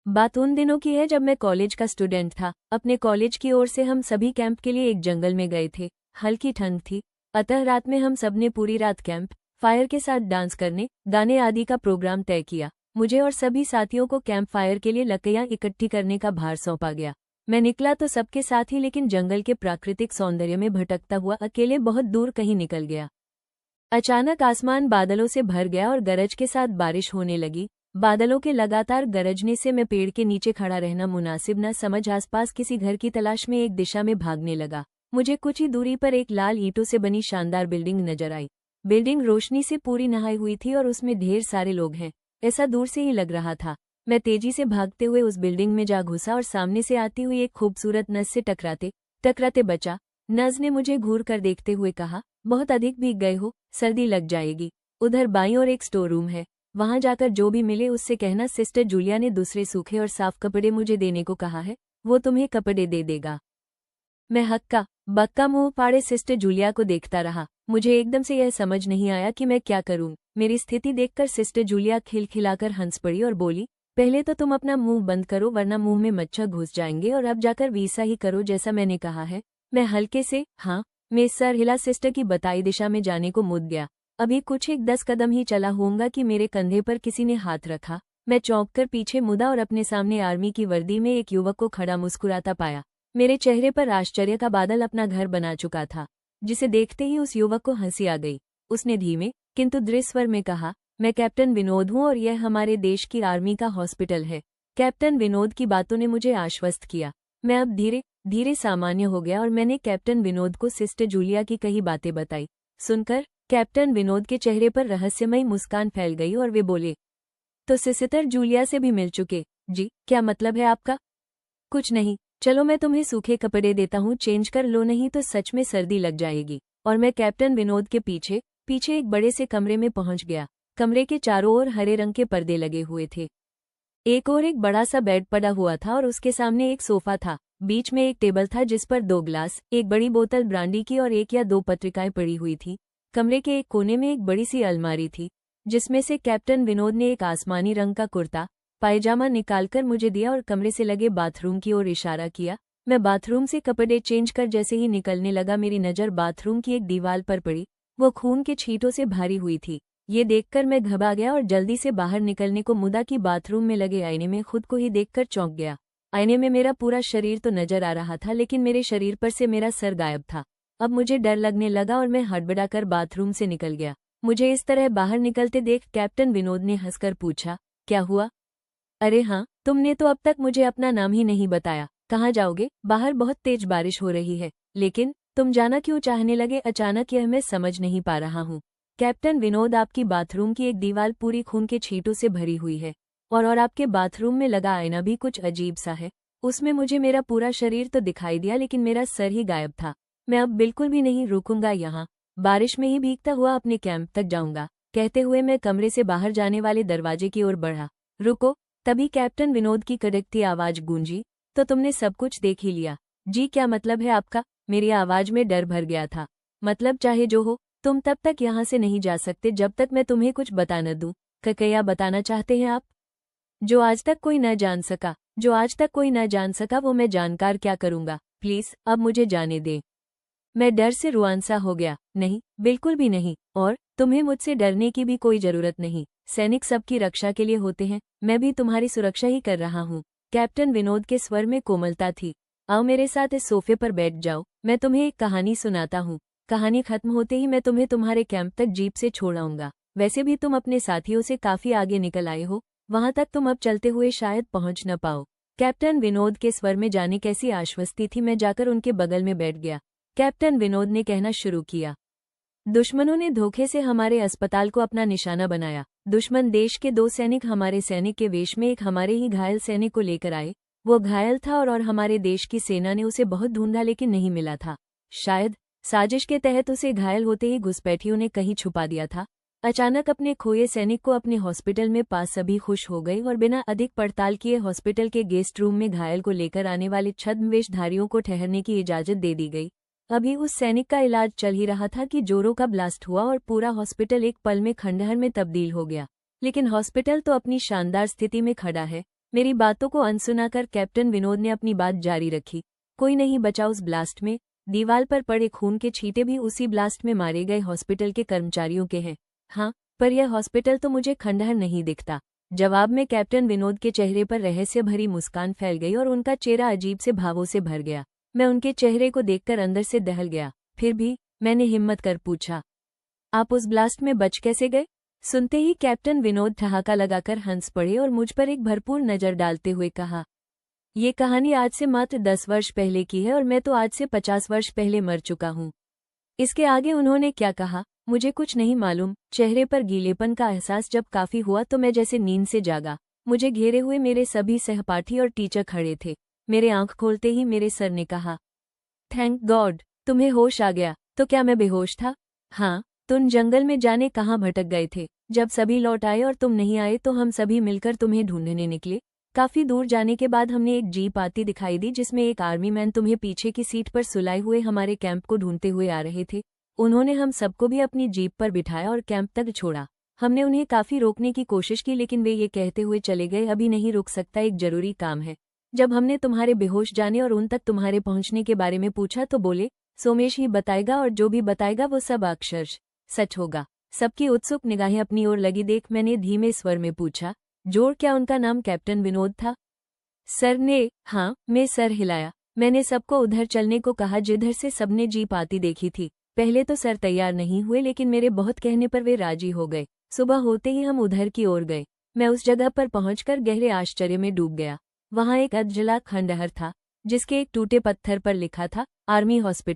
बात उन दिनों की है जब मैं कॉलेज का स्टूडेंट था। अपने कॉलेज की ओर से हम सभी कैंप के लिए एक जंगल में गए थे। हल्की ठंड थी, अतः रात में हम सबने पूरी रात कैंप फायर के साथ डांस करने, गाने आदि का प्रोग्राम तय किया। मुझे और सभी साथियों को कैंप फायर के लिए लकड़ियां इकट्ठी करने का भार सौंपा गया। मैं निकला तो सबके साथ ही, लेकिन जंगल के प्राकृतिक सौंदर्य में भटकता हुआ अकेले बहुत दूर कहीं निकल गया। अचानक आसमान बादलों से भर गया और गरज के साथ बारिश होने लगी। बादलों के लगातार गरजने से मैं पेड़ के नीचे खड़ा रहना मुनासिब न समझ आसपास किसी घर की तलाश में एक दिशा में भागने लगा। मुझे कुछ ही दूरी पर एक लाल ईंटों से बनी शानदार बिल्डिंग नजर आई। बिल्डिंग रोशनी से पूरी नहाई हुई थी और उसमें ढेर सारे लोग हैं, ऐसा दूर से ही लग रहा था। मैं तेजी से भागते हुए उस बिल्डिंग में जा घुसा और सामने से आती हुई एक खूबसूरत नस से टकराते टकराते बचा। नज ने मुझे घूर कर देखते हुए कहा, बहुत अधिक भीग गए हो, सर्दी लग जाएगी। उधर बाईं ओर एक स्टोर रूम है, वहां जाकर जो भी मिले उससे कहना सिस्टर जूलिया ने दूसरे सूखे और साफ कपड़े मुझे देने को कहा है, वो तुम्हें कपड़े दे देगा। मैं हक्का बक्का मुंह फाड़े सिस्टर जूलिया को देखता रहा। मुझे एकदम से यह समझ नहीं आया कि मैं क्या करूं। मेरी स्थिति देखकर सिस्टर जूलिया खिलखिलाकर हंस पड़ी और बोली, पहले तो तुम अपना मुंह बंद करो वरना मुंह में मच्छर घुस जाएंगे, और अब जाकर वैसा ही करो जैसा मैंने कहा है। मैं हल्के से हाँ मैं सर हिला सिस्टर की बताई दिशा में जाने को मुड़ गया। अभी कुछ एक 10 कदम ही चला होऊंगा कि मेरे कंधे पर किसी ने हाथ रखा। मैं चौंक कर पीछे मुड़ा और अपने सामने आर्मी की वर्दी में एक युवक को खड़ा मुस्कुराता पाया। मेरे चेहरे पर आश्चर्य का बादल अपना घर बना चुका था, जिसे देखते ही उस युवक को हंसी आ गई। उसने धीमे किंतु दृढ़ स्वर में कहा, मैं कैप्टन विनोद हूँ और यह हमारे देश की आर्मी का हॉस्पिटल है। कैप्टन विनोद की बातों ने मुझे आश्वस्त किया। मैं अब धीरे धीरे सामान्य हो गया और मैंने कैप्टन विनोद को सिस्टर जूलिया की कई बातें बताई। सुनकर कैप्टन विनोद के चेहरे पर रहस्यमयी मुस्कान फैल गई और वे बोले, तो सिस्टर जूलिया से भी मिल चुके? जी, क्या मतलब है आपका? कुछ नहीं, चलो मैं तुम्हें सूखे कपड़े देता हूँ, चेंज कर लो, नहीं तो सच में सर्दी लग जाएगी। और मैं कैप्टन विनोद के पीछे पीछे एक बड़े से कमरे में पहुंच गया। कमरे के चारों ओर हरे रंग के पर्दे लगे हुए थे। एक और एक बड़ा सा बेड पड़ा हुआ था और उसके सामने एक सोफा था। बीच में एक टेबल था जिस पर 2 ग्लास, एक बड़ी बोतल ब्रांडी की और 1 या 2 पत्रिकाएं पड़ी हुई थी। कमरे के एक कोने में एक बड़ी सी अलमारी थी, जिसमें से कैप्टन विनोद ने एक आसमानी रंग का कुर्ता पायजामा निकालकर मुझे दिया और कमरे से लगे बाथरूम की ओर इशारा किया। मैं बाथरूम से कपड़े चेंज कर जैसे ही निकलने लगा, मेरी नज़र बाथरूम की एक दीवार पर पड़ी। वो खून के छींटों से भारी हुई थी। ये देखकर मैं घबरा गया और जल्दी से बाहर निकलने को मुदा कि बाथरूम में लगे आईने में खुद को ही देखकर चौंक गया। आईने में मेरा पूरा शरीर तो नजर आ रहा था, लेकिन मेरे शरीर पर से मेरा सर गायब था। अब मुझे डर लगने लगा और मैं हड़बड़ाकर बाथरूम से निकल गया। मुझे इस तरह बाहर निकलते देख कैप्टन विनोद ने हंसकर पूछा, क्या हुआ? अरे हाँ, तुमने तो अब तक मुझे अपना नाम ही नहीं बताया। कहाँ जाओगे? बाहर बहुत तेज बारिश हो रही है। लेकिन तुम जाना क्यों चाहने लगे अचानक, यह मैं समझ नहीं पा रहा हूँ। कैप्टन विनोद, आपकी बाथरूम की एक दीवार पूरी खून के छींटों से भरी हुई है, और आपके बाथरूम में लगा आईना भी कुछ अजीब सा है। उसमें मुझे मेरा पूरा शरीर तो दिखाई दिया, लेकिन मेरा सर ही गायब था। मैं अब बिल्कुल भी नहीं रुकूंगा यहाँ, बारिश में ही भीगता हुआ अपने कैंप तक जाऊंगा। कहते हुए मैं कमरे से बाहर जाने वाले दरवाजे की ओर बढ़ा। रुको! तभी कैप्टन विनोद की कड़कती आवाज गूंजी, तो तुमने सब कुछ देख ही लिया? जी, क्या मतलब है आपका? मेरी आवाज में डर भर गया था। मतलब चाहे जो हो, तुम तब तक यहाँ से नहीं जा सकते जब तक मैं तुम्हें कुछ बता न दूं। क्या बताना चाहते हैं आप? जो आज तक कोई न जान सका, जो आज तक कोई न जान सका, वो मैं जानकर क्या करूंगा? प्लीज अब मुझे जाने दें। मैं डर से रुआंसा हो गया। नहीं, बिल्कुल भी नहीं, और तुम्हें मुझसे डरने की भी कोई जरूरत नहीं। सैनिक सबकी रक्षा के लिए होते हैं, मैं भी तुम्हारी सुरक्षा ही कर रहा हूँ। कैप्टन विनोद के स्वर में कोमलता थी। आओ मेरे साथ इस सोफे पर बैठ जाओ, मैं तुम्हें एक कहानी सुनाता हूँ। कहानी खत्म होते ही मैं तुम्हें तुम्हारे कैंप तक जीप से छोड़ आऊंगा। वैसे भी तुम अपने साथियों से काफी आगे निकल आए हो, वहां तक तुम अब चलते हुए शायद पहुंच न पाओ। कैप्टन विनोद के स्वर में जाने कैसी आश्वस्ति थी। मैं जाकर उनके बगल में बैठ गया। कैप्टन विनोद ने कहना शुरू किया, दुश्मनों ने धोखे से हमारे अस्पताल को अपना निशाना बनाया। दुश्मन देश के 2 सैनिक हमारे सैनिक के वेश में एक हमारे ही घायल सैनिक को लेकर आए। वो घायल था और हमारे देश की सेना ने उसे बहुत ढूंढा, लेकिन नहीं मिला था। शायद साजिश के तहत उसे घायल होते ही घुसपैठियों ने कहीं छुपा दिया था। अचानक अपने खोए सैनिक को अपने हॉस्पिटल में पास सभी खुश हो गए और बिना अधिक पड़ताल किए हॉस्पिटल के गेस्ट रूम में घायल को लेकर आने वाले छद्मवेशधारियों को ठहरने की इजाजत दे दी गई। अभी उस सैनिक का इलाज चल ही रहा था कि जोरों का ब्लास्ट हुआ और पूरा हॉस्पिटल एक पल में खंडहर में तब्दील हो गया। लेकिन हॉस्पिटल तो अपनी शानदार स्थिति में खड़ा है। मेरी बातों को अनसुना कर कैप्टन विनोद ने अपनी बात जारी रखी। कोई नहीं बचा उस ब्लास्ट में, दीवार पर पड़े खून के छींटे भी उसी ब्लास्ट में मारे गए हॉस्पिटल के कर्मचारियों के हैं। हाँ, पर यह हॉस्पिटल तो मुझे खंडहर नहीं दिखता। जवाब में कैप्टन विनोद के चेहरे पर रहस्य भरी मुस्कान फैल गई और उनका चेहरा अजीब से भावों से भर गया। मैं उनके चेहरे को देखकर अंदर से दहल गया। फिर भी मैंने हिम्मत कर पूछा, आप उस ब्लास्ट में बच कैसे गए? सुनते ही कैप्टन विनोद ठहाका लगाकर हंस पड़े और मुझ पर एक भरपूर नजर डालते हुए कहा, ये कहानी आज से मात्र 10 वर्ष पहले की है और मैं तो आज से 50 वर्ष पहले मर चुका हूँ। इसके आगे उन्होंने क्या कहा मुझे कुछ नहीं मालूम। चेहरे पर गीलेपन का एहसास जब काफी हुआ तो मैं जैसे नींद से जागा। मुझे घेरे हुए मेरे सभी सहपाठी और टीचर खड़े थे। मेरे आंख खोलते ही मेरे सर ने कहा, थैंक गॉड, तुम्हें होश आ गया। तो क्या मैं बेहोश था? हाँ, तुम जंगल में जाने कहाँ भटक गए थे। जब सभी लौट आए और तुम नहीं आए तो हम सभी मिलकर तुम्हें ढूंढने निकले। काफी दूर जाने के बाद हमने एक जीप आती दिखाई दी जिसमें एक आर्मी मैन तुम्हें पीछे की सीट पर सुलाए हुए हमारे कैंप को ढूंढते हुए आ रहे थे। उन्होंने हम सबको भी अपनी जीप पर बिठाया और कैंप तक छोड़ा। हमने उन्हें काफी रोकने की कोशिश की लेकिन वे ये कहते हुए चले गए, अभी नहीं रुक सकता, एक जरूरी काम है। जब हमने तुम्हारे बेहोश जाने और उन तक तुम्हारे पहुंचने के बारे में पूछा तो बोले सोमेश ही बताएगा और जो भी बताएगा वो सब अक्षरशः सच होगा। सबकी उत्सुक निगाहें अपनी ओर लगी देख मैंने धीमे स्वर में पूछा, जोर क्या उनका नाम कैप्टन विनोद था? सर ने हाँ में सर हिलाया। मैंने सबको उधर चलने को कहा जिधर से सबने जीप आती देखी थी। पहले तो सर तैयार नहीं हुए लेकिन मेरे बहुत कहने पर वे राजी हो गए। सुबह होते ही हम उधर की ओर गए। मैं उस जगह पर पहुंचकर गहरे आश्चर्य में डूब गया। वहां एक अधजला खंडहर था जिसके एक टूटे पत्थर पर लिखा था आर्मी हॉस्पिटल।